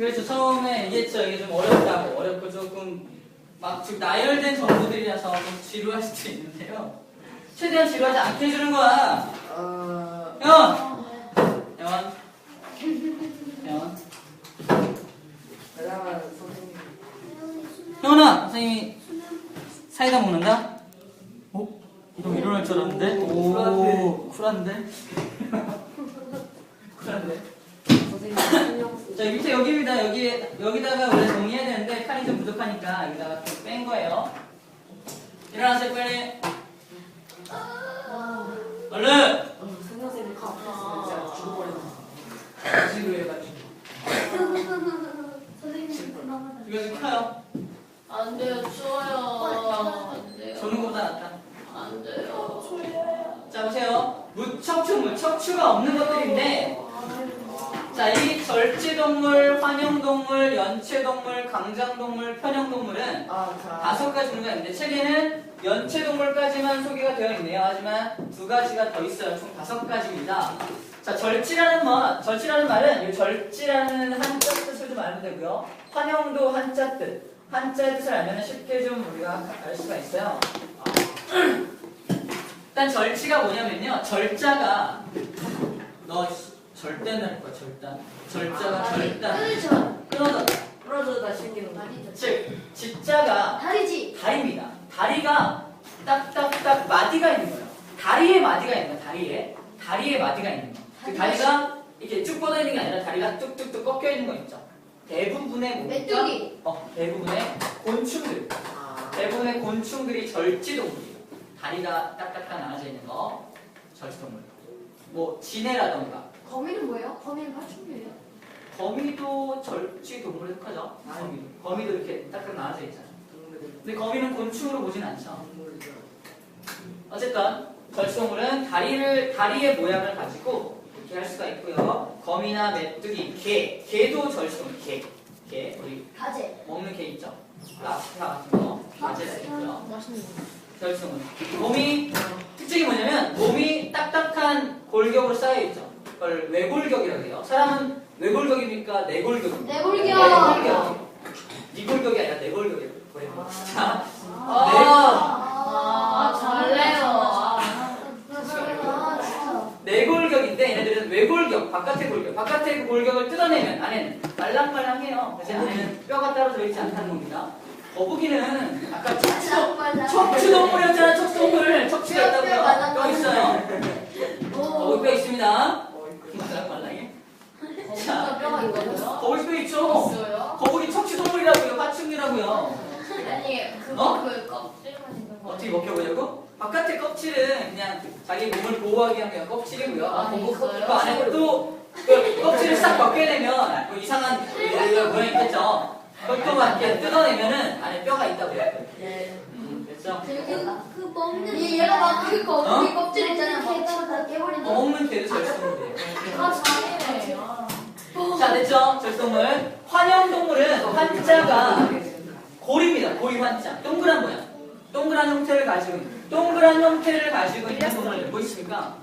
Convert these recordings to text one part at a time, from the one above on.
그래서 처음에 얘기했죠. 이게 좀 어렵다고. 어렵고 조금 막 지금 나열된 정보들이라서 좀 지루할 수도 있는데요. 최대한 지루하지 않게 해주는 거야. 혜원! 혜원? 혜원? 혜원아! 선생님이 사이다 먹는다? 오? 이러면 일어날 줄 알았는데? 오, 쿨한데? 쿨한데? 자, 밑에 여기입니다. 여기다가 원래 정리해야 되는데 칸이 좀 부족하니까 여기다가 좀 뺀 거예요. 일어나세요, 빨리. 얼른! 선생님 진짜 죽어버렸네. 지루해가지고. 이거 좀 켜요. 안 돼요, 추워요. 안 돼요. 조는 것보다 낫다. 안 돼요. 자, 보세요. 무척추가 없는 것들인데, 자, 이 절지동물, 환영동물, 연체동물, 강장동물, 편형동물은 5가지 종류가 있는데, 책에는 연체동물까지만 소개가 되어 있네요. 하지만 2가지가 더 있어요. 총 5가지입니다. 자, 절지라는 말은, 이 절지라는 한자 뜻을 좀 알면 되고요. 환영도 한자 뜻. 한자의 뜻을 알면 쉽게 좀 우리가 알 수가 있어요. 일단 절지가 뭐냐면요. 절자가 너 절대 날 거야. 절자가 절단 부러져다 생기는 거. 즉 지자가 다리지. 다리입니다. 다리가 딱딱딱 마디가 있는 거예요. 다리에 마디가 있는 거예요. 다리에 마디가 있는 거. 그 다리가 이렇게 쭉 뻗어 있는 게 아니라 다리가 뚝뚝뚝 꺾여 있는 거 있죠. 대부분의 메뚜기. 대부분의 곤충들이 절지동물이에요. 다리가 딱딱딱 나눠져 있는 거 절지동물. 뭐 지네라던가. 거미는 뭐예요? 거미는 파충류예요. 거미도 절지동물에 속하죠. 거미도 이렇게 딱딱 나눠져 있잖아요. 근데 거미는 곤충으로 보진 않죠. 어쨌든 절지동물은 다리의 모양을 가지고 이렇게 할 수가 있고요. 거미나 메뚜기, 개도 절지동물. 개 우리 가재. 먹는 개 있죠. 랍스터 같은 거, 가재가 있고요. 맛있는 거. 절지동물. 몸이 특징이 뭐냐면 몸이 딱딱한 골격으로 쌓여 있죠. 그걸 외골격이라고 해요. 사람은 외골격입니까? 내골격입니까? 내골격. 니골격이 아니라 내골격이에요. 자, 잘래요. 내골격인데 얘네들은 외골격, 바깥의 골격. 바깥의 골격을 뜯어내면 안에는 말랑말랑해요. 그래서 안에는 뼈가 따로 들어있지 않다는 겁니다. 거북이는 아까 척추동물이었잖아. 척추가 있다고요. 뼈 있어요. 거북이 뼈 있습니다. 말랑말랑해. 거기가 뼈가 있거든요. 거북이 뼈 있죠. 있어요? 거북이 척추동물이라고요. 파충류라고요. 아니 그거 그 껍질만 있는 거. 어떻게 먹혀보냐고? 바깥의 껍질은 그냥 자기 몸을 보호하기 위한 그냥 껍질이고요. 그 안에 또그 껍질을 싹 벗겨내면 뭐 이상한 모양이 있겠죠. 그것도 막 이렇게 뜯어내면은 안에 뼈가 있다고요. 됐죠? 그 먹는 얘가 막그 거북이 껍질 있잖아요. 다 깨버린 거. 먹는 개도 절수동물이에요. 잘해. 자, 됐죠? 절수동물. 환영동물은 한자가 고리입니다. 고리 환자. 동그란 모양. 동그란 형태를 가지고 있는 동물을 뭐 있습니까?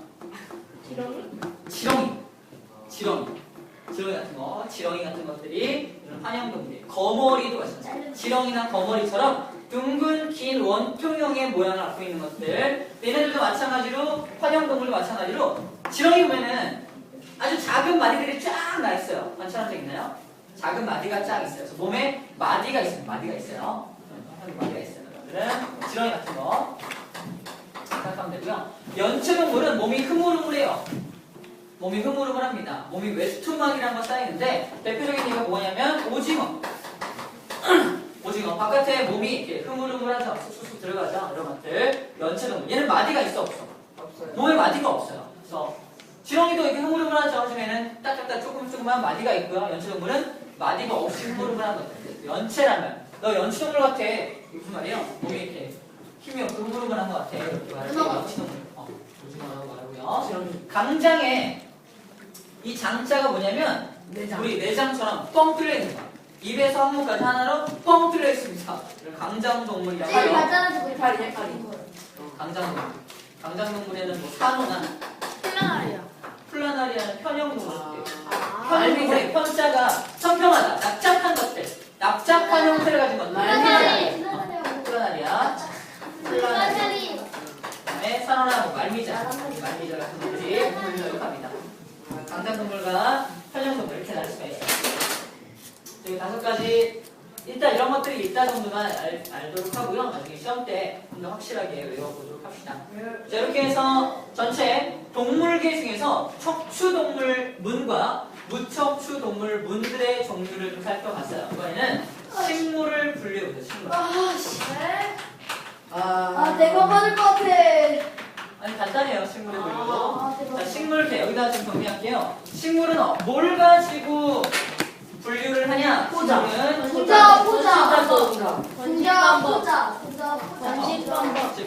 지렁이 같은 것들이 이런 환영동물이에요. 거머리도 마찬가지예요. 지렁이나 거머리처럼 둥근 긴 원통형의 모양을 갖고 있는 것들. 얘네들도 마찬가지로 환영동물도 마찬가지로 지렁이 보면은 아주 작은 마디들이 쫙 나 있어요. 관찰한 적 있나요? 작은 마디가 쫙 있어요. 그래서 몸에 마디가 있어요. 마디가 있어요. 지렁이 같은 거 생각하면 되고요. 연체동물은 몸이 흐물흐물해요. 몸이 흐물흐물합니다. 몸이 외투막이라는 거 쌓이는데 대표적인 예가 뭐냐면 오징어. 오징어 바깥에 몸이 이렇게 흐물흐물하죠. 쑥쑥 들어가죠. 이런 것들 연체동물. 얘는 마디가 있어 없어? 없어요. 몸에 마디가 없어요. 그래서 지렁이도 이렇게 흐물흐물하죠. 하지만은 딱딱딱 조금만 마디가 있고요. 연체동물은 마디가 없이 흐물흐물한 것들. 연체라면 너 연체동물 같아. 이게 무슨 말이에요? 몸이 이렇게 힘이 없고 흐물흐물한 것 같아. 이렇게 말하죠. 연체동물. 오징어라고 말하고요. 강장에 이 장자가 뭐냐면 우리 내장처럼 뻥 뚫려 있는 거. 입에서 항문까지 하나로 뻥 뚫려 있습니다. 강장동물이라고 제일 해요. 간단한 게 팔이. 강장동물. 강장동물에는 뭐 산호나 플라나리아는 편형동물이에요. 편자가 청평하다, 강장동물과 편형동물 이렇게 나눌 수가 있어요. 이 5가지 일단 이런 것들이 있다 정도만 알도록 하고요. 나중에 시험 때 좀 더 확실하게 외워보도록 합시다. 자, 이렇게 해서 전체 동물계 중에서 척추동물 문과 무척추동물 문들의 종류를 좀 살펴봤어요. 이번에는 식물을 분류해보세요. 식물. 내가 맞을 것 같아. 아니 간단해요. 식물의 분류. 대박. 자, 식물계 여기다 좀 정리할게요. 식물은 뭘 가지고 분류를 하냐? 포자. 식물은 포자.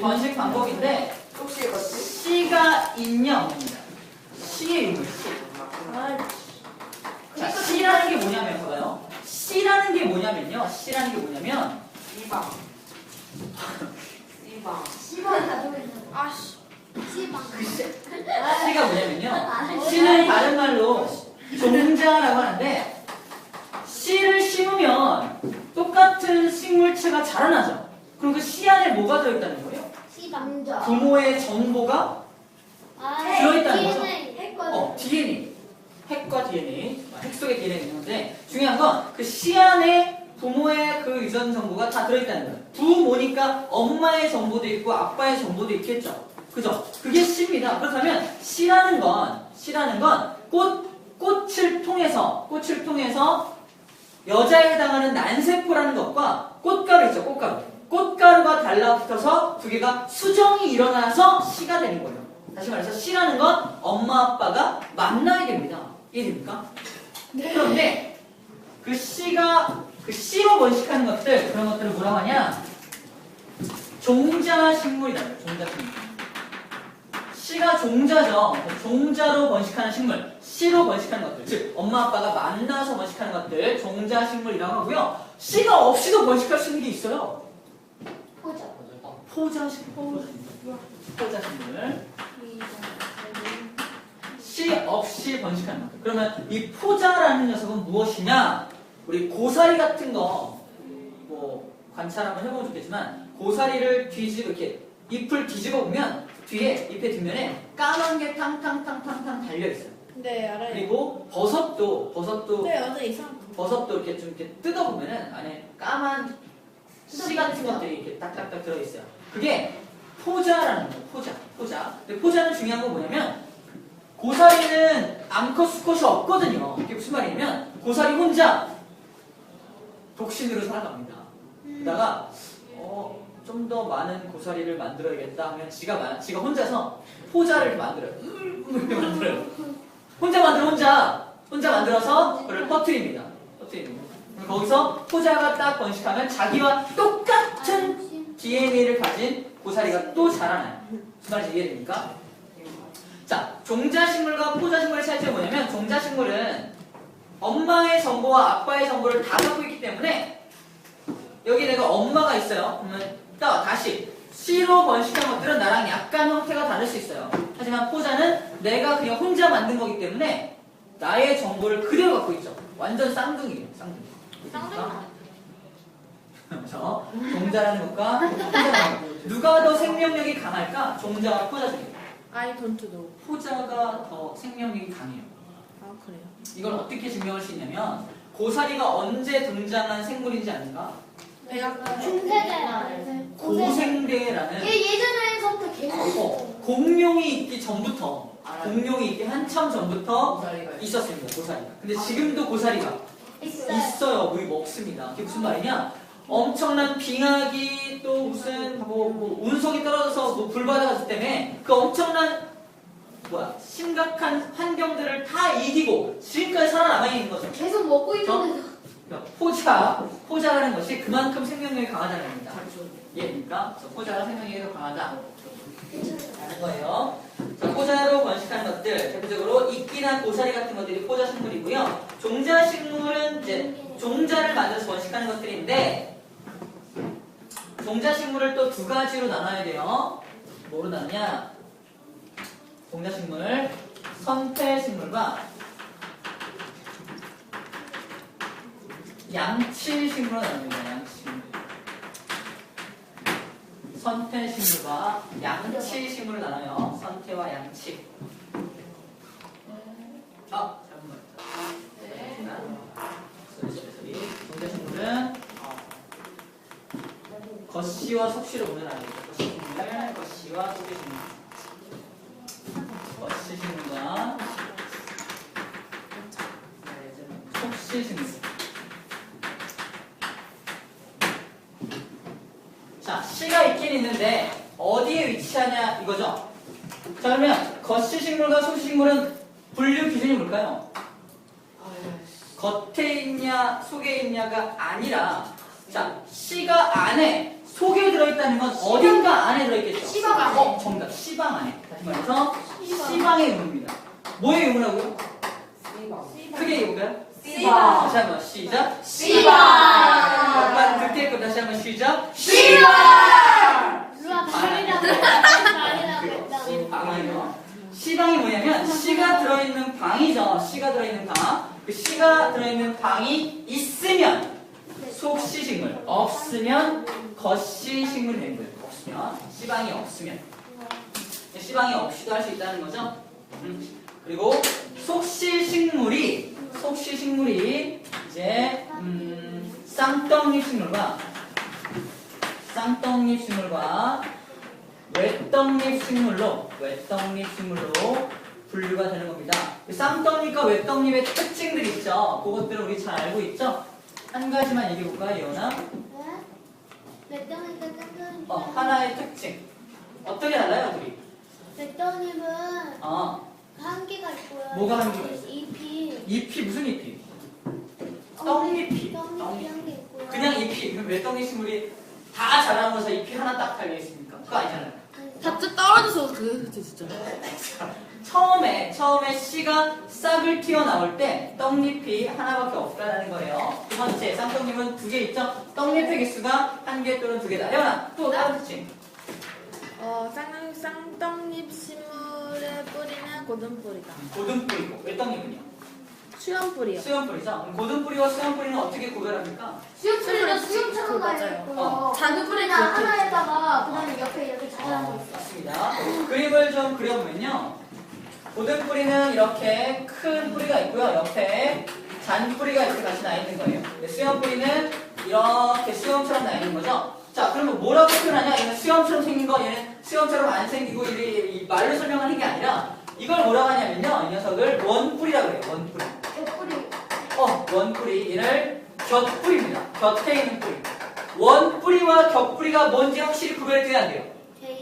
번식 방법인데 혹시 이거지? 씨가 있냐 없냐? 씨의 유무 씨. 자, 씨라는 게 뭐냐면 봐요. 씨라는 게 뭐냐면요. 씨라는 게 뭐냐면 이방. 씨발 가지고 있는. 씨발. 씨가 뭐냐면요. 씨는 다른 말로 종자라고 하는데 씨를 심으면 똑같은 식물체가 자라나죠. 그럼 그 씨 안에 뭐가 들어있다는 거예요? 씨방자. 부모의 정보가 들어있다는 거죠. 했거든. DNA. 핵과 DNA. 핵 속에 DNA가 있는데 중요한 건 그 씨 안에 부모의 그 유전 정보가 다 들어있다는 거예요. 부모니까 엄마의 정보도 있고 아빠의 정보도 있겠죠. 그죠? 그게 씨입니다. 그렇다면 씨라는 건 꽃을 통해서 여자에 해당하는 난세포라는 것과 꽃가루 있죠. 꽃가루가 달라붙어서 두 개가 수정이 일어나서 씨가 되는 거예요. 다시 말해서 씨라는 건 엄마 아빠가 만나야 됩니다. 이해됩니까? 그런데 그 씨로 번식하는 것들, 그런 것들을 뭐라고 하냐? 종자식물이라고 해요. 종자식물. 씨가 종자죠. 종자로 번식하는 식물, 씨로 번식하는 것들, 즉 엄마 아빠가 만나서 번식하는 것들 종자식물이라고 하고요. 씨가 없이도 번식할 수 있는 게 있어요. 포자식물. 씨 없이 번식하는 것들. 그러면 이 포자라는 녀석은 무엇이냐? 우리 고사리 같은 거 뭐 관찰 한번 해보면 좋겠지만 고사리를 이렇게 잎을 뒤집어 보면 뒤에 잎의 뒷면에 까만 게 탕탕탕탕탕 달려 있어요. 네, 알아요. 그리고 버섯도 네, 어제 이상. 버섯도 이렇게 좀 이렇게 뜯어 보면은 안에 까만 씨 같은 것들이 이렇게 딱딱딱 들어 있어요. 그게 포자라는 거예요. 포자. 근데 포자는 중요한 건 뭐냐면 고사리는 암컷 수컷이 없거든요. 이게 무슨 말이냐면 고사리 혼자 독신으로 살아갑니다. 그러다가 좀 더 많은 고사리를 만들어야겠다 하면 지가 혼자서 포자를 만들어요. 혼자 만들어서 그걸 퍼뜨립니다. 거기서 포자가 딱 번식하면 자기와 똑같은 DNA를 가진 고사리가 또 자라나요. 무슨 말인지 이해됩니까? 자, 종자식물과 포자식물의 차이점이 뭐냐면 종자식물은 엄마의 정보와 아빠의 정보를 다 갖고 있기 때문에 여기 내가 엄마가 있어요. 그러면 다시 씨로 번식한 것들은 나랑 약간 형태가 다를 수 있어요. 하지만 포자는 내가 그냥 혼자 만든 거기 때문에 나의 정보를 그대로 갖고 있죠. 완전 쌍둥이에요. 그렇죠? 종자라는 것과 포자라는 것. 누가 더 생명력이 강할까? 종자와 포자 중에. I don't know. 포자가 더 생명력이 강해요. 아, 그래요? 이걸 어떻게 증명할 수 있냐면 고사리가 언제 등장한 생물인지 아는가? 고생대라는 예전에서부터 계속 공룡이 있기 전부터 공룡이 있기 한참 전부터 있었습니다. 고사리가. 근데 지금도 고사리가 있어요. 우리 먹습니다. 그게 무슨 말이냐? 엄청난 빙하기 또 무슨 운석이 떨어져서 불바다가 때문에 그 엄청난 심각한 환경들을 다 이기고 지금까지 살아남아 있는 거죠. 계속 먹고 있는데 포자라는 것이 그만큼 생명력이 강하다는 겁니다. 이해됩니까? 포자가 생명력이 더 강하다라는 거예요. 자, 포자로 번식하는 것들 대표적으로 이끼나 고사리 같은 것들이 포자 식물이고요. 종자 식물은 이제 종자를 만들어서 번식하는 것들인데 종자 식물을 또 두 가지로 나눠야 돼요. 뭐로 나누냐? 종자 식물, 선태 식물과 양치 식물로 나눕니다. 양치식물. 선태식물과 양치식물을 나눠요. 선태와 양치. 잘못 말했다. 소리. 종자식물은 겉씨와 속씨를 오늘 알겠죠. 겉씨식물, 겉씨와 속씨식물. 겉씨식물과 속씨식물. 자, 씨가 있긴 있는데 어디에 위치하냐 이거죠. 자, 그러면 겉씨식물과 속씨식물은 분류 기준이 뭘까요? 겉에 있냐 속에 있냐가 아니라, 자, 씨가 안에 속에 들어있다는 건 어딘가 안에 들어있겠죠. 씨방 안에. 정답. 씨방 안에. 다시 말해서 씨방의 의무입니다. 뭐의 의무라고요? 크게 읽어볼까요? 씨방. 다시 한번 시작. 씨방. 약간 그때 거 다시 한번 시작. 씨방. 루아 다리라고. 다리라고. 씨방이요. 씨방이 뭐냐면 씨가 들어있는 방이죠. 씨가 들어있는 방. 그 씨가 들어있는 방이 있으면 속씨식물, 없으면 겉씨식물이 되는 거예요. 없으면, 씨방이 없으면. 씨방이 없이도 할 수 있다는 거죠. 그리고 속씨식물이 이제 쌍떡잎식물과 외떡잎식물로 분류가 되는 겁니다. 쌍떡잎과 외떡잎의 특징들이 있죠. 그것들은 우리 잘 알고 있죠. 한 가지만 얘기해볼까요, 예원아? 맥도니까 하나의 특징. 어떻게 달라요, 둘이? 맥도님은 한계가 있고요. 뭐가 한계가 있어요? 잎이. 잎이 무슨 잎이? 떡잎이. 떡잎이 한개 있고요. 그냥 잎이. 그럼 외떡잎 식물이 다 자라면서 잎이 하나 딱 달려있습니까? 그거 아니잖아요. 다쭉 떨어져서 그게 진짜. 처음에 씨가 싹을 튀어나올 때 떡잎이 하나밖에 없다는 거예요. 두 번째, 쌍떡잎은 두 개 있죠? 떡잎의 개수가 한 개 또는 두 개다. 혜연아, 또 다른 특징. 쌍떡잎 식물의 뿌리는 고든 뿌리다. 고든 뿌리고, 외떡잎은요? 수염 뿌리요. 수염 뿌리죠? 그럼 고든 뿌리와 수염 뿌리는 어떻게 구별합니까? 수염뿌리는 수염처럼 맞아요. 달려있고요. 작은 뿌리는 뿌리는 하나에다가 그다음에 옆에 이렇게 자라는 거 있어요. 맞습니다. 그림을 좀 그려보면요. 고든 뿌리는 이렇게 큰 뿌리가 있고요. 옆에 잔 뿌리가 이렇게 같이 나 있는 거예요. 수염 뿌리는 이렇게 수염처럼 나 있는 거죠. 자, 그러면 뭐라고 표현하냐? 얘는 수염처럼 생긴 거, 얘는 수염처럼 안 생기고, 이 말로 설명하는 게 아니라 이걸 뭐라고 하냐면요. 이 녀석을 원뿌리라고 해요. 원뿌리. 옆뿌리. 원뿌리. 얘를 곁뿌리입니다. 곁에 있는 뿌리. 원뿌리와 곁뿌리가 뭔지 확실히 구별이 돼야 돼요.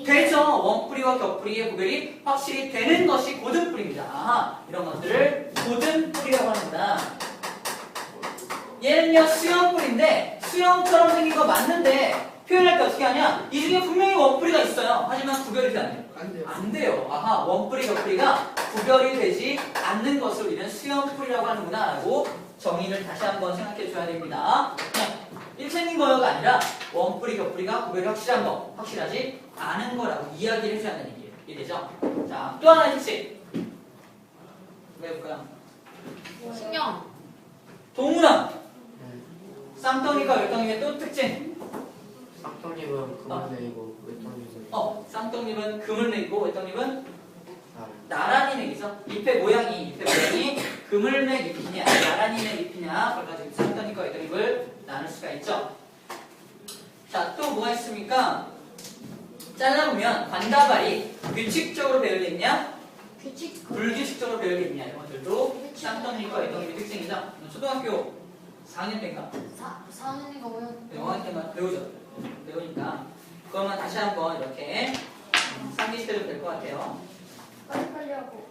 되죠. 원뿌리와 곁뿌리의 구별이 확실히 되는 것이 고든뿌리입니다. 아하, 이런 것들을 고든뿌리라고 합니다. 얘는요, 수염뿌리인데 수염처럼 생긴 거 맞는데 표현할 때 어떻게 하냐? 이 중에 분명히 원뿌리가 있어요. 하지만 구별이 안 돼요. 안 돼요. 아하, 원뿌리, 곁뿌리가 구별이 되지 않는 것을 우리는 수염뿌리라고 하는구나 라고 정의를 다시 한번 생각해 줘야 됩니다. 그냥 일생긴 거요가 아니라 원뿌리, 곁뿌리가 구별이 확실한 거, 확실하지 않은 거라고 이야기를 해줘야 한다는 얘기예요. 이해되죠? 자, 또 하나의 특징. 뭐 해볼까요? 신경. 동물원. 쌍떡잎과 외떡잎의 또 특징. 쌍떡잎은 그만 내리고 외떡잎은 쌍떡잎은 금을 내고 외떡잎은 나란히 내기죠. 잎의 모양이 그물맥 잎이냐 나란히 내 잎이냐 그걸 가지고 쌍떡잎과 외떡잎을 나눌 수가 있죠. 자, 또 뭐가 있습니까? 잘라보면 관다발이 규칙적으로 배열되어 있냐? 불규칙적으로 배열되어 있냐? 이런 것들도 쌍떡잎과 외떡잎의 특징이죠. 초등학교 4학년 때인가? 4학년인가 5년. 5학년 때만 배우니까 그것만 다시 한번 이렇게 상기시켜도 될 것 같아요. 빨리 하고.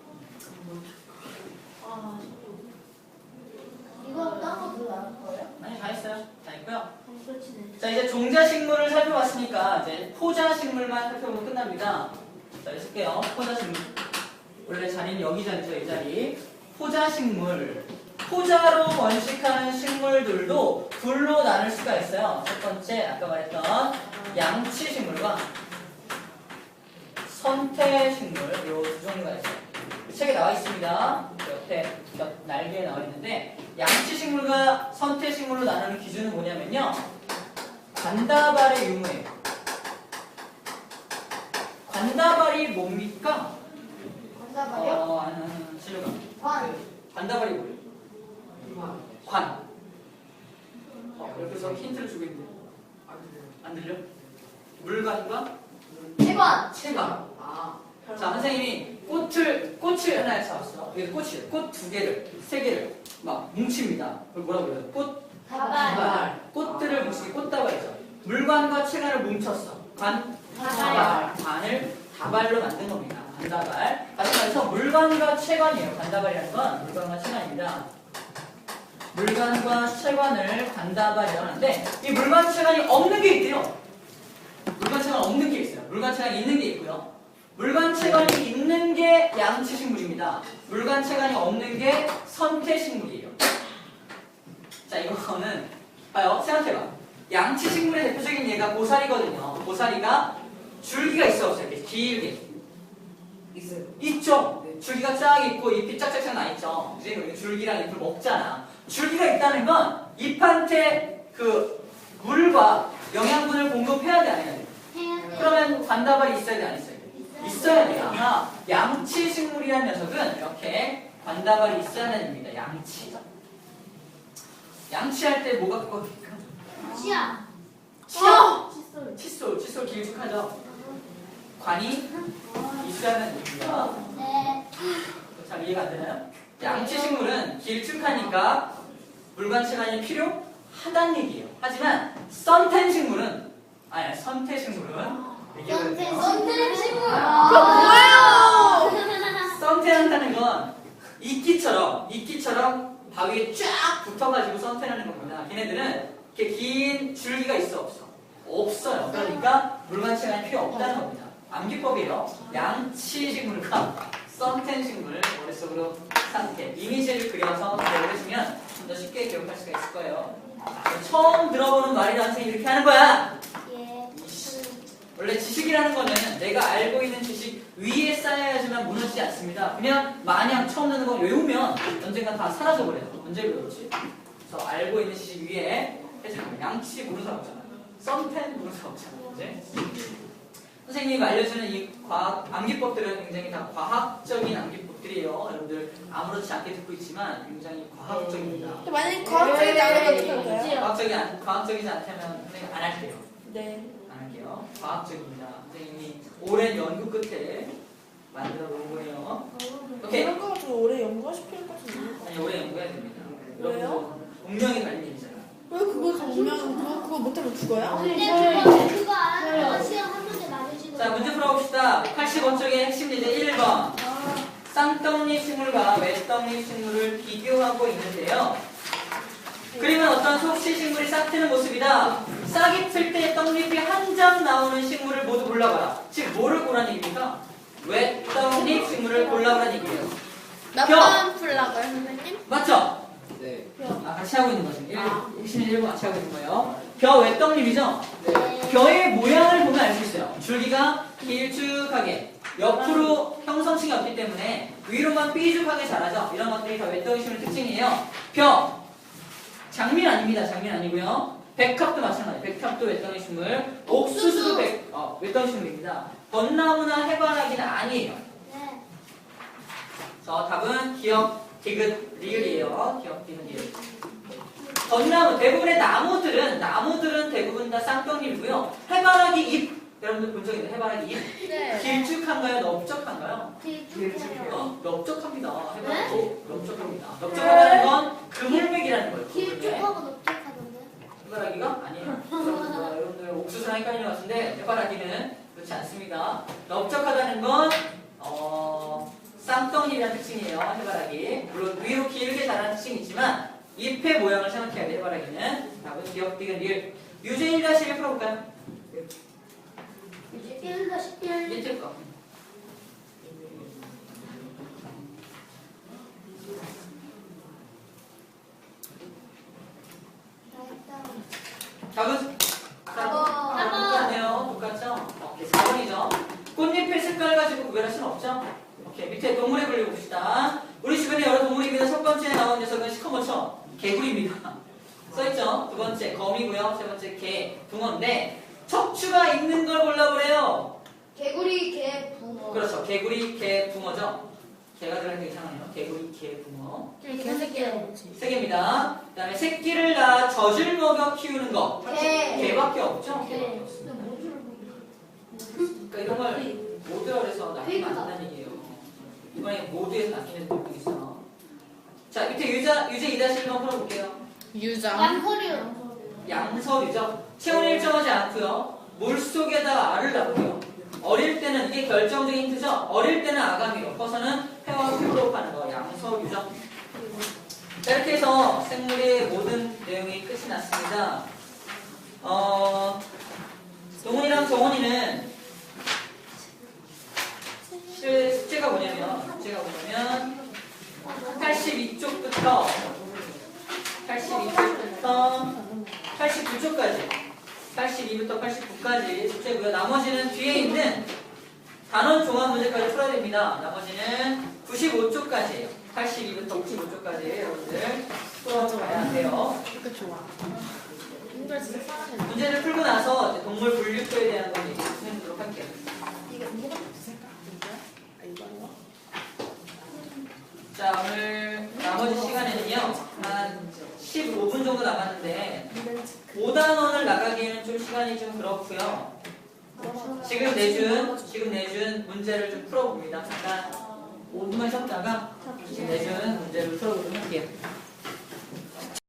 이거 딴 것도 나올 거예요? 아니, 다 했어요. 다 했고요. 그렇지네. 자, 이제 종자식물을 살펴봤으니까 이제 포자식물만 살펴보면 끝납니다. 자, 쓸게요. 포자식물. 원래 자리는 여기 자리죠, 이 자리. 포자식물. 포자로 번식하는 식물들도 둘로 나눌 수가 있어요. 첫 번째, 아까 말했던 양치식물과 선태식물, 요 두 종류가 있어요. 책에 나와 있습니다. 옆에 날개에 나와 있는데, 양치식물과 선태식물로 나누는 기준은 뭐냐면요. 관다발의 유무예요. 관다발이 뭡니까? 관다발이요? 실루가. 관. 관다발이 뭐예요? 관. 이렇게 해서 힌트를 주고 있는데 안 들려? 물관과 대관. 채관. 자, 선생님이 꽃을 하나 잡았어. 이게 꽃이에요. 꽃 두 개를, 세 개를 막 뭉칩니다. 그걸 뭐라고 그래요? 꽃 다발. 꽃들을 뭉치기 꽃다발이죠. 물관과 채관을 뭉쳤어. 다발. 관을 다발로 만든 겁니다. 관다발. 다시 말해서 물관과 채관이에요. 관다발이라는 건 물관과 채관입니다. 물관과 채관을 관다발이라고 하는데 이 물관 채관이 없는 게 있대요. 물관 채관 없는 게 있어요. 물관 채관이 있는 게 있고요. 물관 채관이 있는 게 양치식물입니다. 물관 채관이 없는 게 선태식물이에요. 자, 이거는 봐요. 생각해봐. 양치식물의 대표적인 예가 고사리거든요. 고사리가 줄기가 있어 없어요? 이렇게 길게 있어요. 있죠. 줄기가 쫙 있고 잎이 짝짝짝 나 있죠. 이제 우리가 줄기랑 잎을 먹잖아. 줄기가 있다는 건 잎한테 그 물과 영양분을 공급해야 돼, 안 해야 돼? 그러면 관다발이 있어야 돼, 안 있어야 돼? 있어야 돼요. 양치식물이라는 녀석은 이렇게 관다발이 있어야 됩니다. 양치할 때 뭐가 그거니까? 치아. 치아! 칫솔. 칫솔 길쭉하죠? 관이 있어야 됩니다. 네. 잘 이해가 안 되나요? 양치식물은 길쭉하니까 물관채관이 필요하다는 얘기예요. 하지만 선태식물은 선택식물. 선태한다는 건 이끼처럼 바위에 쫙 붙어가지고 선태하는 겁니다. 걔네들은 이렇게 긴 줄기가 있어 없어? 없어요. 그러니까 물관채관이 필요 없다는 겁니다. 암기법이에요. 양치식물과 선텐식물 머릿속으로 상태 이미지를 그려서 기억을 해주면 좀 더 쉽게 기억할 수가 있을 거예요. 처음 들어보는 말이라 선생님이 이렇게 하는 거야. 예. 원래 지식이라는 거는 내가 알고 있는 지식 위에 쌓여야지만 무너지지 않습니다. 그냥 마냥 처음 듣는 거 외우면 언젠가 다 사라져버려요. 언제 외웠지? 그래서 알고 있는 지식 위에 해주는 양치 모르는 사람 없잖아. 썬텐 모르는 사람 없잖아. 이제 선생님이 알려주는 이 과학 암기법들은 굉장히 다 과학적인 암기법들이에요. 여러분들 아무렇지 않게 듣고 있지만 굉장히 과학적입니다. 만약에 과학적이지 않으면 어떻게 할까요? 과학적이지 않다면 선생님 안 할게요. 네. 안 할게요. 과학적입니다. 선생님이 오랜 연구 끝에 만들어 놓은 거예요. 오케이. 이런 거 가지고 오래 연구하실 것 같은데. 아니 오래 연구해야 됩니다. 왜요? 여러분들 운명이 달린 일이잖아. 왜 그거 정면 그거 못하면 죽어요? 근데 그거 알아요. 시험 한 문제 맞으시는 자, 문제 풀어봅시다. 85쪽의 핵심 예제 1번. 쌍떡잎 식물과 외떡잎 식물을 비교하고 있는데요. 그림은 어떤 속시 식물이 싹 트는 모습이다. 싹이 틀 때 떡잎이 한 장 나오는 식물을 모두 골라봐라. 즉, 뭐를 고라는 얘기입니까? 외떡잎 식물을 골라보라는 얘기예요. 몇 겨. 번 풀라고요, 선생님? 맞죠? 네. 같이 하고 있는 거죠. 핵심 예제 1번 같이 하고 있는 거예요. 벼 외떡잎이죠? 네. 벼의 모양을 보면 알 수 있어요. 줄기가 길쭉하게 옆으로 형성층이 없기 때문에 위로만 삐죽하게 자라죠. 이런 것들이 다 외떡잎 식물 특징이에요. 벼 장미 아닙니다. 장미 아니고요. 백합도 마찬가지. 백합도 외떡잎 식물. 옥수수도 외떡잎 식물입니다. 벚나무나 해바라기는 아니에요. 네. 자, 답은 기억, 디귿, 리을이에요. 기억, 디귿, 리을. 벚나무, 대부분의 나무들은 대부분 다 쌍떡잎이고요. 해바라기 잎, 여러분들 본 적 있나요? 해바라기 잎? 네. 길쭉한가요? 넓적한가요? 길쭉해요. 넓적합니다. 해바라기 넓적합니다. 넓적하다는 건 그물맥이라는 거예요. 그물맥. 길쭉하고 넓적하던데. 해바라기가 아니에요. 여러분들 옥수수랑 헷갈리는 것 같은데 해바라기는 그렇지 않습니다. 넓적하다는 건 쌍떡잎이라는 특징이에요. 해바라기. 물론 위로 길게 자라는 특징이 있지만 잎의 모양을 생각해야 돼요. 해바라기는. 답은 기억, 디귿, 리을. 유제 1-1 풀어볼까요? 1-1. 밑에 거. 답은? 똑같네요. 똑같죠? 오케이, 4번이죠. 꽃잎의 색깔 가지고 구별할 수는 없죠? 오케이, 밑에 동물의 분류 봅시다. 우리 주변에 여러 동물입니다. 첫 번째 나온 녀석은 시커멓죠? 개구리입니다. 써있죠? 두 번째 거미고요. 세 번째 개, 붕어인데 척추가 있는 걸 골라보래요. 개구리, 개, 붕어. 그렇죠. 개구리, 개, 붕어죠. 개가 들어가니까 이상하네요. 개구리, 개, 붕어. 개새끼라고. 3개입니다. 그 다음에 새끼를 낳아 젖을 먹여 키우는 거. 개밖에 없죠? 개밖에 없습니다. 그러니까 이런 걸 모두라 그래서 낚이면 안 된다는 얘기예요. 이번에 모두에서 낚이는 애들 있어. 자, 밑에 유제 2-1번 풀어볼게요. 유자. 양서류. 양서류죠. 체온이 일정하지 않고요. 물속에다가 알을 낳고요. 어릴 때는 이게 결정적인 힌트죠. 어릴 때는 아가미로, 커서는 폐와 피부로 파는 거 양서류죠. 자, 이렇게 해서 생물의 모든 내용이 끝이 났습니다. 동훈이랑 정훈이는 숙제가 뭐냐면 82쪽부터 89쪽까지 82부터 89까지 숙제고요. 나머지는 뒤에 있는 단원 종합 문제까지 풀어야 됩니다. 나머지는 95쪽까지예요. 82부터 95쪽까지 여러분들 풀어가야 돼요. 이거 좋아. 이걸 진짜 사랑해. 문제를 풀고 나서 이제 동물 분류표에 대한 걸 얘기해보도록 할게요. 이게 이거밖에 없을까? 이거요? 자, 오늘 나머지 시간에는요 한 15분 정도 남았는데 5단원을 나가기에는 좀 시간이 좀 그렇고요. 지금 내준 문제를 좀 풀어봅니다. 잠깐 5분만 쉬었다가 지금 내준 문제를 풀어보도록 할게요.